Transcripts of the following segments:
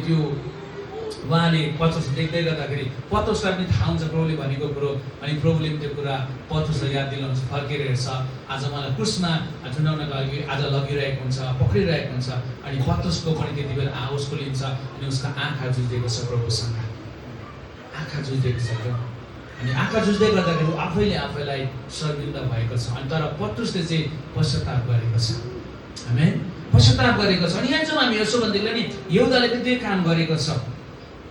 त्यो उहाँले पत्रुस देख्दै गर्दाखेरि पत्रुसलाई पनि थाहा हुन्छ प्रभुले भनेको कुरो। अनि प्रभुले पनि त्यो कुरा पत्रुसलाई याद दिलाउँछ, फर्केर हेर्छ, आज मलाई क्रुसमा झुन्डाउनको लागि आज लगिरहेको हुन्छ, पक्रिरहेको हुन्छ। अनि पत्रुसको पनि त्यति बेला उसको लिन्छ अनि उसको आँखा जुझिदिएको छ प्रभुसँग, आँखा जुझिदिएको छ क्या। अनि आँखा जुझ्दै गर्दाखेरि आफैले आफैलाई शर्मिन्दा भएको छ। अनि तर पत्रुसले चाहिँ पश्चाताप गरेको छ, आमेन, पश्चाताप गरेको छ। अनि यहाँ चाहिँ हामी हेर्छौँ भनेदेखि नि यहुदाले पनि त्यही काम गरेको छ।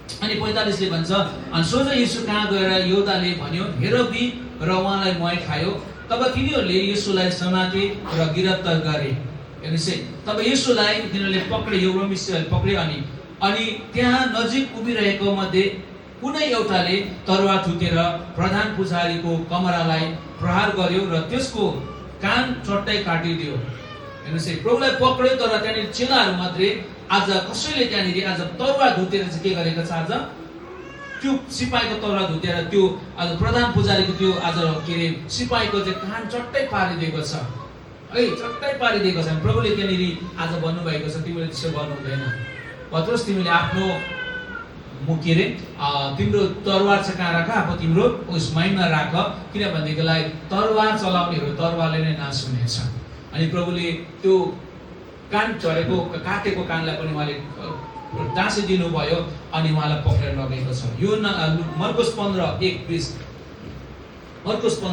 अनि 45ले भन्छ, अनि सोझो यीशु कहाँ गएर यहुदाले भन्यो, हेर बि, र उहाँलाई मही खायो। तब तिनीहरूले यीशुलाई समाते र गिरफ्तार गरे। हेर्नुहोस् है, तब यीशुलाई तिनीहरूले पक्रियो, रोमिसले पक्रियो। अनि त्यहाँ नजिक उभिरहेको मध्ये कुनै एउटाले तरुवा थुतेर प्रधान पुजारीको कमरालाई प्रहार गर्यो र त्यसको कान चट्टै काटिदियो। हेर्नुहोस् है, प्रभुलाई पक्रियो, तर त्यहाँनिर चेलाहरू मात्रै आज कसैले त्यहाँनिर आज तरुवा धुतेर चाहिँ के गरेको छ, आज त्यो सिपाहीको तरुवा धुतेर त्यो आज प्रधान पुजारीको त्यो आज के अरे सिपाहीको चाहिँ कान चट्टै पारिदिएको छ है, चट्टै पारिदिएको छ। प्रभुले त्यहाँनिर आज भन्नुभएको छ, तिमीले त्यसो गर्नु हुँदैन पत्रुस, तिमीले आफ्नो के अरे तिम्रो तरवार चाहिँ कहाँ राख, अब तिम्रो उस माइनमा राख, किनभनेदेखिलाई तरवार चलाउनेहरू तरवारले नै नाश हुनेछ। अनि प्रभुले त्यो कान झरेको काटेको कानलाई पनि उहाँले टाँसिदिनु भयो अनि उहाँलाई पक्रेर लगेको छ। यो मर्कुस 15:1-20